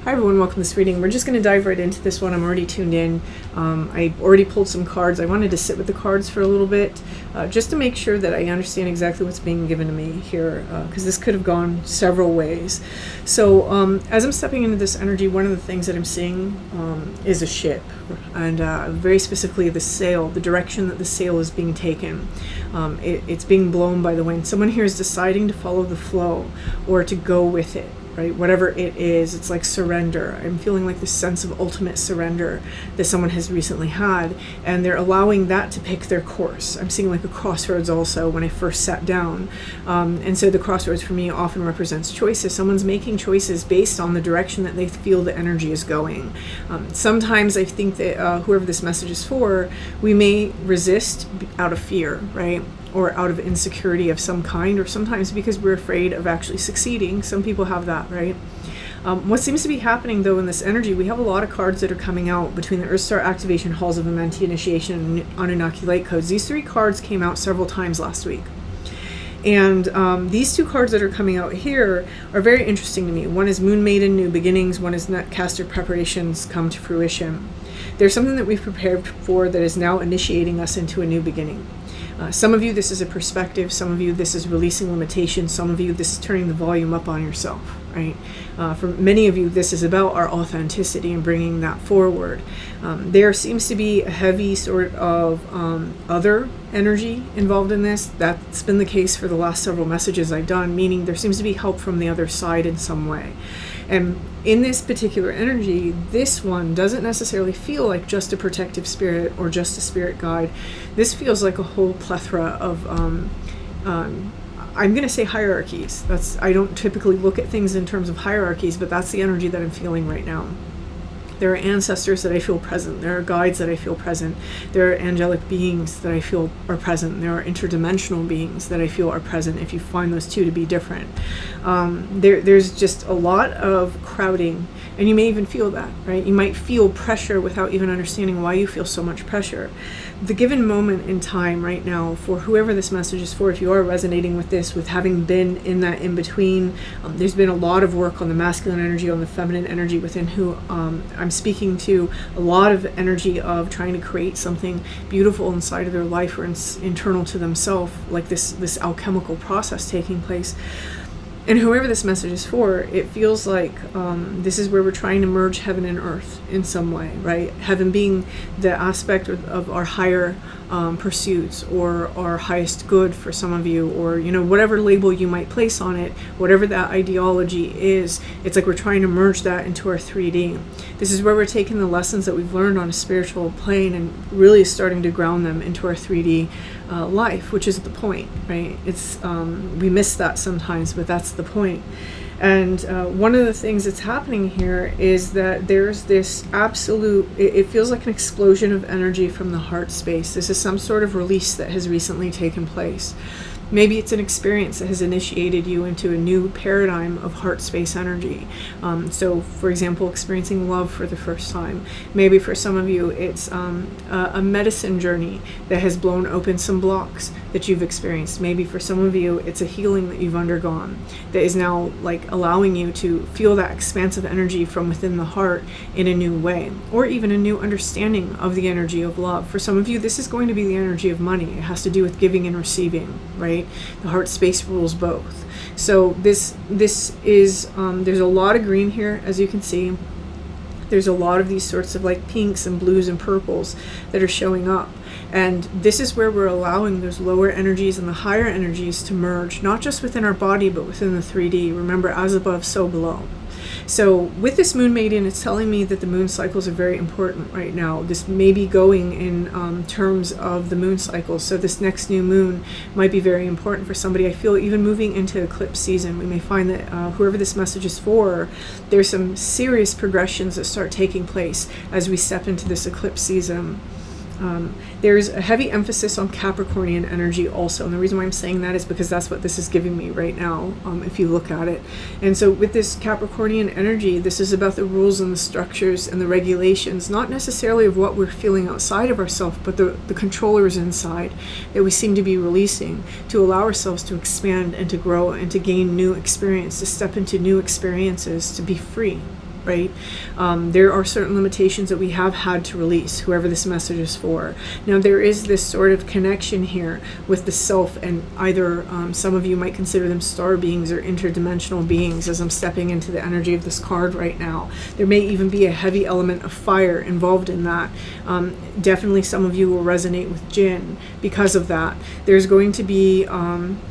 Hi everyone, welcome to this reading. We're just going to dive right into this one. I'm already tuned in. I already pulled some cards. I wanted to sit with the cards for a little bit just to make sure that I understand exactly what's being given to me here, because this could have gone several ways. So as I'm stepping into this energy, one of the things that I'm seeing is a ship, and very specifically the sail, the direction that the sail is being taken. It's being blown by the wind. Someone here is deciding to follow the flow or to go with it. Right, whatever it is, it's like surrender. I'm feeling like this sense of ultimate surrender that someone has recently had, and they're allowing that to pick their course. I'm seeing like a crossroads also when I first sat down, and so the crossroads for me often represents choices. Someone's making choices based on the direction that they feel the energy is going. Sometimes I think that whoever this message is for, we may resist out of fear, right? Or out of insecurity of some kind, or sometimes because we're afraid of actually succeeding. Some people have that, right? What seems to be happening though in this energy, we have a lot of cards that are coming out between the Earth Star activation, Halls of Amenti initiation, and Anunnaki light codes. These three cards came out several times last week. And these two cards that are coming out here are very interesting to me. One is Moon Maiden, New Beginnings. One is Netcaster, Preparations Come to Fruition. There's something that we've prepared for that is now initiating us into a new beginning. Some of you, this is a perspective. Some of you, this is releasing limitations. Some of you, this is turning the volume up on yourself, right? For many of you, this is about our authenticity and bringing that forward. There seems to be a heavy sort of other energy involved in this. That's been the case for the last several messages I've done, meaning there seems to be help from the other side in some way. And in this particular energy, this one doesn't necessarily feel like just a protective spirit or just a spirit guide. This feels like a whole plethora of, I'm going to say hierarchies. I don't typically look at things in terms of hierarchies, but that's the energy that I'm feeling right now. There are ancestors that I feel present. There are guides that I feel present. There are angelic beings that I feel are present. There are interdimensional beings that I feel are present, if you find those two to be different. There's just a lot of crowding, and you may even feel that, right? You might feel pressure without even understanding why you feel so much pressure. The given moment in time right now, for whoever this message is for, if you are resonating with this, with having been in that in-between, there's been a lot of work on the masculine energy, on the feminine energy within who I'm speaking to, a lot of energy of trying to create something beautiful inside of their life or internal to themselves, like this alchemical process taking place. And whoever this message is for, it feels like this is where we're trying to merge heaven and earth in some way, right? Heaven being the aspect of our higher pursuits or our highest good for some of you, or, you know, whatever label you might place on it, whatever that ideology is, it's like we're trying to merge that into our 3D. This is where we're taking the lessons that we've learned on a spiritual plane and really starting to ground them into our 3D life, which is the point, right? It's we miss that sometimes, but that's the point. And one of the things that's happening here is that there's this absolute, it feels like an explosion of energy from the heart space. This is some sort of release that has recently taken place. Maybe it's an experience that has initiated you into a new paradigm of heart space energy. So, for example, experiencing love for the first time. Maybe for some of you, it's a medicine journey that has blown open some blocks that you've experienced. Maybe for some of you, it's a healing that you've undergone that is now like allowing you to feel that expansive energy from within the heart in a new way, or even a new understanding of the energy of love. For some of you, this is going to be the energy of money. It has to do with giving and receiving, right? The heart space rules both. So this is there's a lot of green here, as you can see. There's a lot of these sorts of like pinks and blues and purples that are showing up. And this is where we're allowing those lower energies and the higher energies to merge, not just within our body, but within the 3D. Remember, as above, so below. So with this Moon Maiden, it's telling me that the moon cycles are very important right now. This may be going in terms of the moon cycles. So this next new moon might be very important for somebody. I feel even moving into eclipse season, we may find that whoever this message is for, there's some serious progressions that start taking place as we step into this eclipse season. There's a heavy emphasis on Capricornian energy also, and the reason why I'm saying that is because that's what this is giving me right now, if you look at it. And so with this Capricornian energy, this is about the rules and the structures and the regulations, not necessarily of what we're feeling outside of ourselves, but the controllers inside that we seem to be releasing to allow ourselves to expand and to grow and to gain new experience, to step into new experiences, to be free. right? There are certain limitations that we have had to release, whoever this message is for. Now, there is this sort of connection here with the self, and either some of you might consider them star beings or interdimensional beings, as I'm stepping into the energy of this card right now. There may even be a heavy element of fire involved in that. Definitely some of you will resonate with Jinn because of that. There's going to be,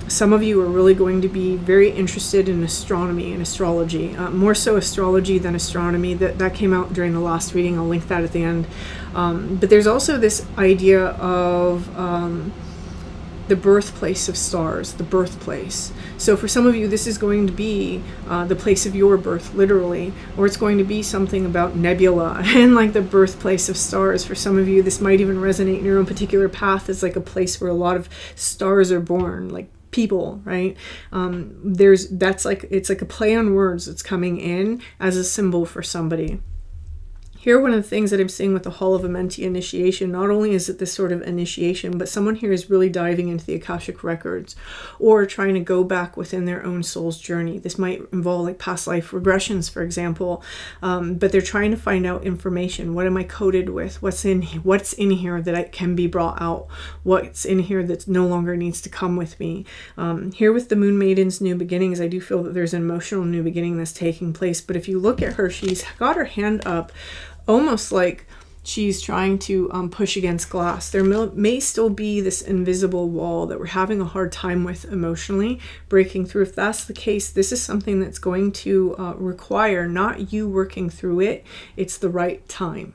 some of you are really going to be very interested in astronomy and astrology, more so astrology than astronomy. That came out during the last reading. I'll link that at the end. But there's also this idea of the birthplace of stars, the birthplace. So for some of you, this is going to be the place of your birth, literally, or it's going to be something about nebula and like the birthplace of stars. For some of you, this might even resonate in your own particular path as like a place where a lot of stars are born, like people, right? That's like, it's like a play on words that's coming in as a symbol for somebody. Here, one of the things that I'm seeing with the Hall of Amenti initiation, not only is it this sort of initiation, but someone here is really diving into the Akashic records or trying to go back within their own soul's journey. This might involve like past life regressions, for example, but they're trying to find out information. What am I coded with? What's in here that can be brought out? What's in here that no longer needs to come with me? Here with the Moon Maiden's new beginnings, I do feel that there's an emotional new beginning that's taking place. But if you look at her, she's got her hand up, almost like she's trying to push against glass. There may still be this invisible wall that we're having a hard time with emotionally breaking through. If that's the case, this is something that's going to require not you working through it. It's the right time.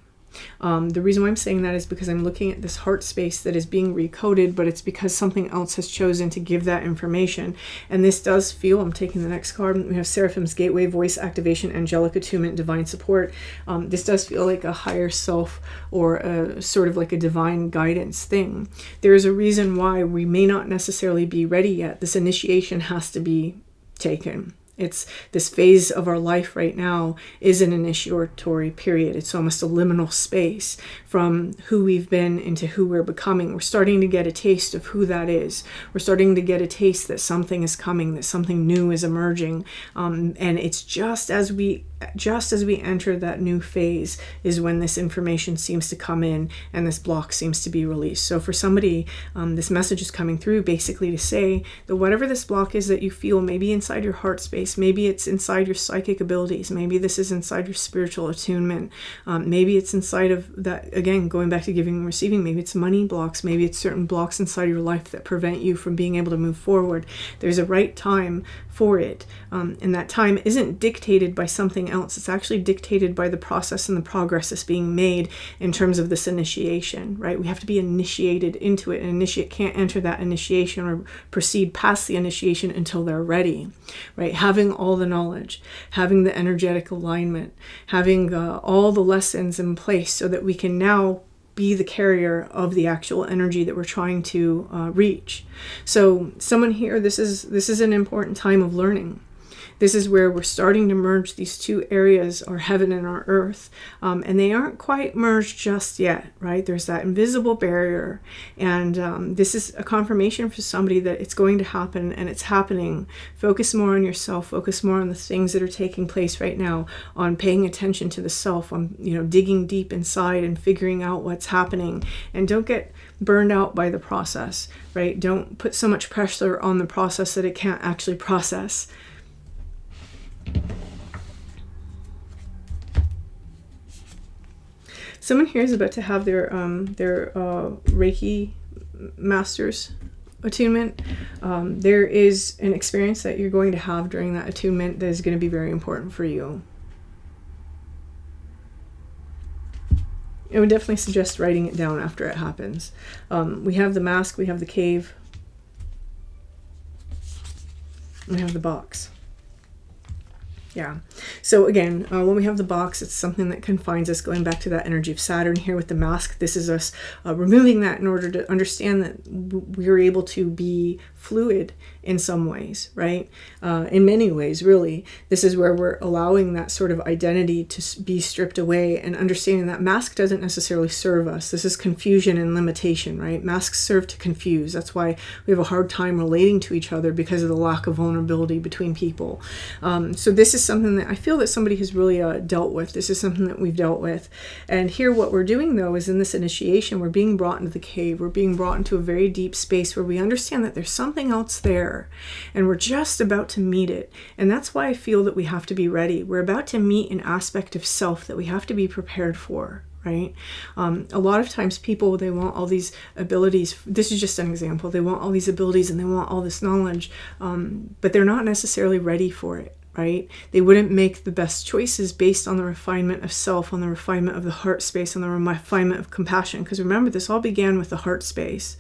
The reason why I'm saying that is because I'm looking at this heart space that is being recoded, but it's because something else has chosen to give that information. And this does feel, I'm taking the next card, we have Seraphim's Gateway, Voice Activation, Angelic Attunement, Divine Support. This does feel like a higher self or a sort of like a divine guidance thing. There's a reason why we may not necessarily be ready yet. This initiation has to be taken. It's this phase of our life right now is an initiatory period. It's almost a liminal space from who we've been into who we're becoming. We're starting to get a taste of who that is. We're starting to get a taste that something is coming, that something new is emerging. And it's just as we enter that new phase is when this information seems to come in and this block seems to be released. So for somebody, this message is coming through basically to say that whatever this block is that you feel, maybe inside your heart space, maybe it's inside your psychic abilities, maybe this is inside your spiritual attunement, maybe it's inside of that, again, going back to giving and receiving, maybe it's money blocks, maybe it's certain blocks inside your life that prevent you from being able to move forward. There's a right time for it, and that time isn't dictated by something else. It's actually dictated by the process and the progress that's being made in terms of this initiation, right? We have to be initiated into it. An initiate can't enter that initiation or proceed past the initiation until they're ready, right? Having all the knowledge, having the energetic alignment, having all the lessons in place so that we can now be the carrier of the actual energy that we're trying to reach. So someone here, this is an important time of learning. This is where we're starting to merge these two areas, our heaven and our earth, and they aren't quite merged just yet, right? There's that invisible barrier, and this is a confirmation for somebody that it's going to happen, and it's happening. Focus more on yourself, focus more on the things that are taking place right now, on paying attention to the self, on digging deep inside and figuring out what's happening, and don't get burned out by the process, right? Don't put so much pressure on the process that it can't actually process. Someone here is about to have their Reiki Master's attunement. There is an experience that you're going to have during that attunement that is going to be very important for you. I would definitely suggest writing it down after it happens. We have the mask, we have the cave, we have the box. Yeah. So again, when we have the box, it's something that confines us, going back to that energy of Saturn here with the mask. This is us removing that in order to understand that we're able to be fluid in some ways, right? In many ways, really. This is where we're allowing that sort of identity to be stripped away and understanding that mask doesn't necessarily serve us. This is confusion and limitation, right? Masks serve to confuse. That's why we have a hard time relating to each other, because of the lack of vulnerability between people. So this is something that I feel that somebody has really dealt with. This is something that we've dealt with. And here what we're doing, though, is in this initiation, we're being brought into the cave. We're being brought into a very deep space where we understand that there's something else there. And we're just about to meet it. And that's why I feel that we have to be ready. We're about to meet an aspect of self that we have to be prepared for, right? A lot of times people, they want all these abilities. This is just an example. They want all these abilities and they want all this knowledge, but they're not necessarily ready for it. Right? They wouldn't make the best choices based on the refinement of self, on the refinement of the heart space, on the refinement of compassion. Because remember, this all began with the heart space.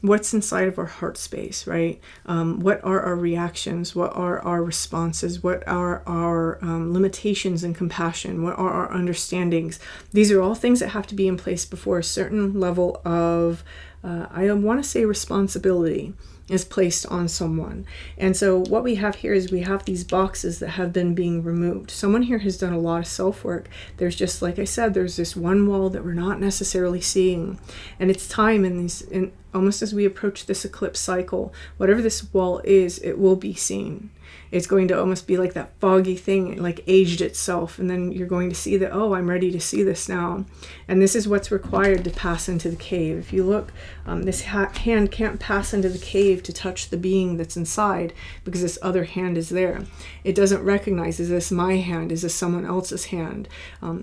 What's inside of our heart space, right? What are our reactions? What are our responses? What are our limitations in compassion? What are our understandings? These are all things that have to be in place before a certain level of, I want to say, responsibility is placed on someone. And so what we have here is we have these boxes that have been being removed. Someone here has done a lot of self-work. There's just, like I said, there's this one wall that we're not necessarily seeing. And it's time in almost as we approach this eclipse cycle, whatever this wall is, it will be seen. It's going to almost be like that foggy thing, like aged itself. And then you're going to see that, oh, I'm ready to see this now. And this is what's required to pass into the cave. If you look, this hand can't pass into the cave to touch the being that's inside, because this other hand is there. It doesn't recognize, is this my hand? Is this someone else's hand?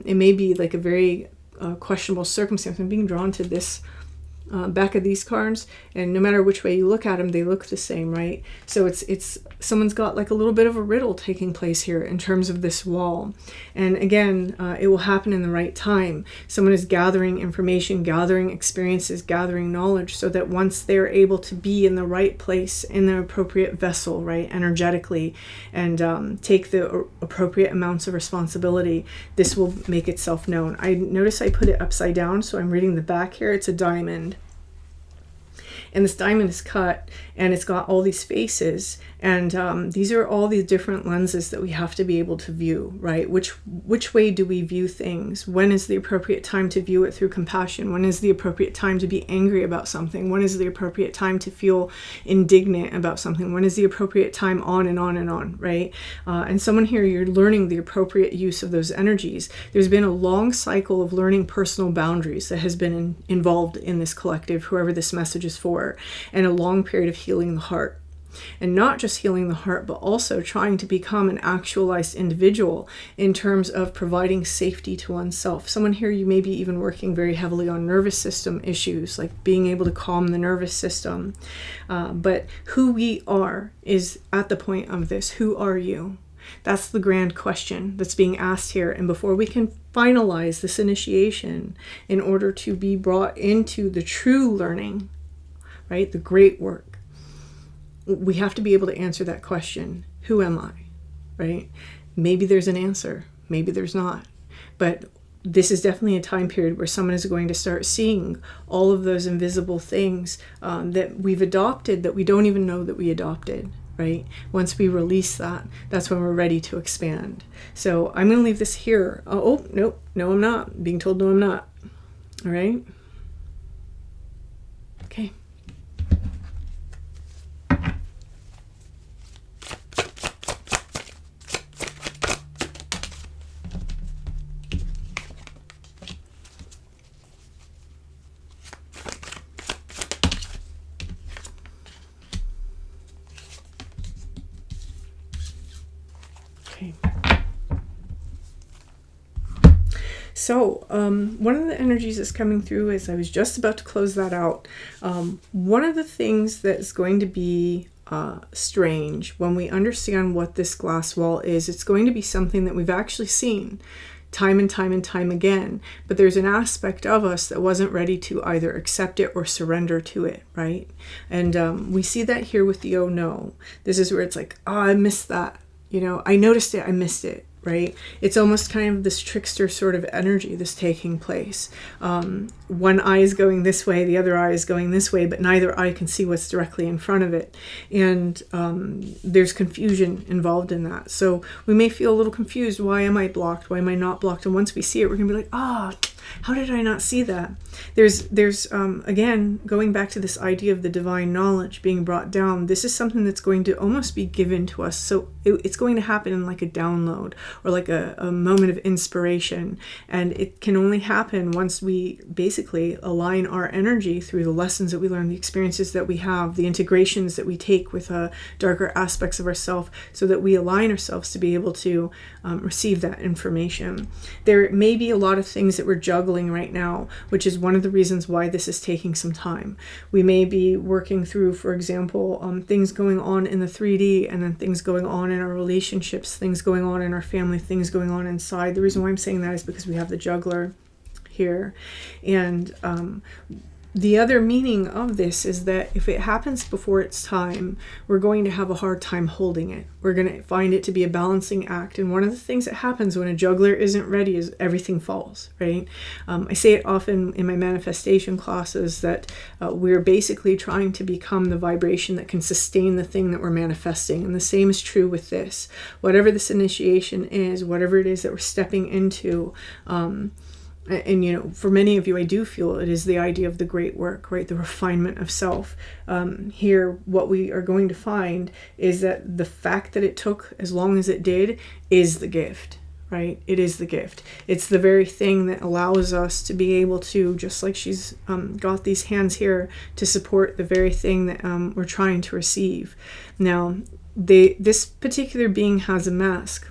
It may be like a very questionable circumstance. I'm being drawn to this back of these cards, and no matter which way you look at them, they look the same, right? So it's someone's got like a little bit of a riddle taking place here in terms of this wall. And again, it will happen in the right time. Someone is gathering information, gathering experiences, gathering knowledge, so that once they're able to be in the right place, in the appropriate vessel, right, energetically, and take the appropriate amounts of responsibility, this will make itself known. I notice I put it upside down, so I'm reading the back here. It's a diamond. And this diamond is cut, and it's got all these faces, and these are all these different lenses that we have to be able to view, right? Which way do we view things? When is the appropriate time to view it through compassion? When is the appropriate time to be angry about something? When is the appropriate time to feel indignant about something? When is the appropriate time, on and on and on, right? And someone here, you're learning the appropriate use of those energies. There's been a long cycle of learning personal boundaries that has been involved in this collective, whoever this message is for, and a long period of healing the heart. And not just healing the heart, but also trying to become an actualized individual in terms of providing safety to oneself. Someone here, you may be even working very heavily on nervous system issues, like being able to calm the nervous system. But who we are is at the point of this. Who are you? That's the grand question that's being asked here. And before we can finalize this initiation, in order to be brought into the true learning, right, the great work, we have to be able to answer that question. Who am I? Right? Maybe there's an answer. Maybe there's not. But this is definitely a time period where someone is going to start seeing all of those invisible things that we've adopted, that we don't even know that we adopted. Right? Once we release that, that's when we're ready to expand. So I'm going to leave this here. Oh, nope. No, I'm not. Being told no, I'm not. All right? Okay. So one of the energies that's coming through is, I was just about to close that out. One of the things that's going to be strange when we understand what this glass wall is, it's going to be something that we've actually seen time and time and time again, but there's an aspect of us that wasn't ready to either accept it or surrender to it, right? And we see that here with the oh no. This is where it's like, oh, I missed that. You know, I noticed it, I missed it. right? It's almost kind of this trickster sort of energy that's taking place. One eye is going this way, the other eye is going this way, but neither eye can see what's directly in front of it. And there's confusion involved in that. So we may feel a little confused. Why am I blocked? Why am I not blocked? And once we see it, we're going to be like, how did I not see that? There's again, going back to this idea of the divine knowledge being brought down, this is something that's going to almost be given to us. So it's going to happen in like a download or like a moment of inspiration. And it can only happen once we basically align our energy through the lessons that we learn, the experiences that we have, the integrations that we take with darker aspects of ourselves, so that we align ourselves to be able to receive that information. There may be a lot of things that we're juggling right now, which is one of the reasons why this is taking some time. We may be working through, for example, things going on in the 3D, and then things going on in our relationships, things going on in our family, things going on inside. The reason why I'm saying that is because we have the juggler here. And the other meaning of this is that if it happens before its time, we're going to have a hard time holding it. We're going to find it to be a balancing act. And one of the things that happens when a juggler isn't ready is everything falls, right? I say it often in my manifestation classes that we're basically trying to become the vibration that can sustain the thing that we're manifesting. And the same is true with this. Whatever this initiation is, whatever it is that we're stepping into, and, you know, for many of you, I do feel it is the idea of the great work, right? The refinement of self. Here, what we are going to find is that the fact that it took as long as it did is the gift, right? It is the gift. It's the very thing that allows us to be able to, just like she's got these hands here, to support the very thing that we're trying to receive. Now, this particular being has a mask.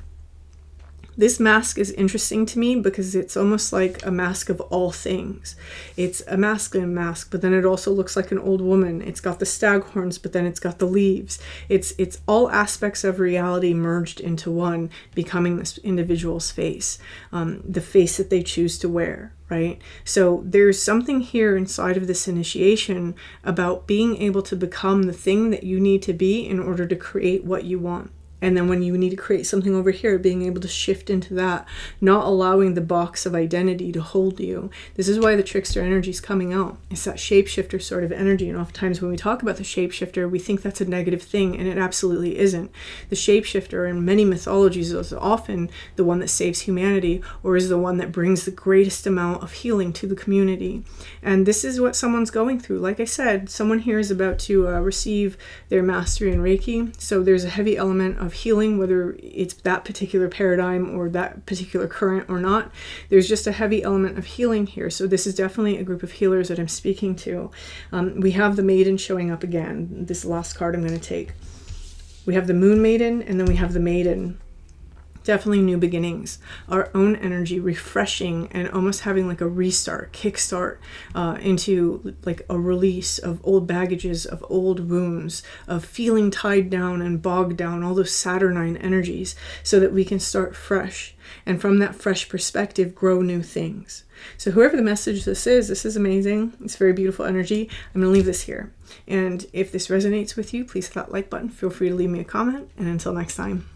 This mask is interesting to me because it's almost like a mask of all things. It's a masculine mask, but then it also looks like an old woman. It's got the stag horns, but then it's got the leaves. It's all aspects of reality merged into one, becoming this individual's face, the face that they choose to wear, right? So there's something here inside of this initiation about being able to become the thing that you need to be in order to create what you want. And then when you need to create something over here, being able to shift into that, not allowing the box of identity to hold you. This is why the trickster energy is coming out. It's that shapeshifter sort of energy. And oftentimes when we talk about the shapeshifter, we think that's a negative thing, and it absolutely isn't. The shapeshifter in many mythologies is often the one that saves humanity, or is the one that brings the greatest amount of healing to the community. And this is what someone's going through. Like I said, someone here is about to receive their mastery in Reiki. So there's a heavy element of healing, whether it's that particular paradigm or that particular current or not. There's just a heavy element of healing here. So this is definitely a group of healers that I'm speaking to. We have the maiden showing up again. This last card I'm going to take. We have the moon maiden, and then we have the maiden. Definitely new beginnings, our own energy refreshing and almost having like a restart, kickstart into like a release of old baggages, of old wounds, of feeling tied down and bogged down, all those Saturnine energies, so that we can start fresh. And from that fresh perspective, grow new things. So whoever the message this is amazing. It's very beautiful energy. I'm going to leave this here. And if this resonates with you, please hit that like button. Feel free to leave me a comment. And until next time.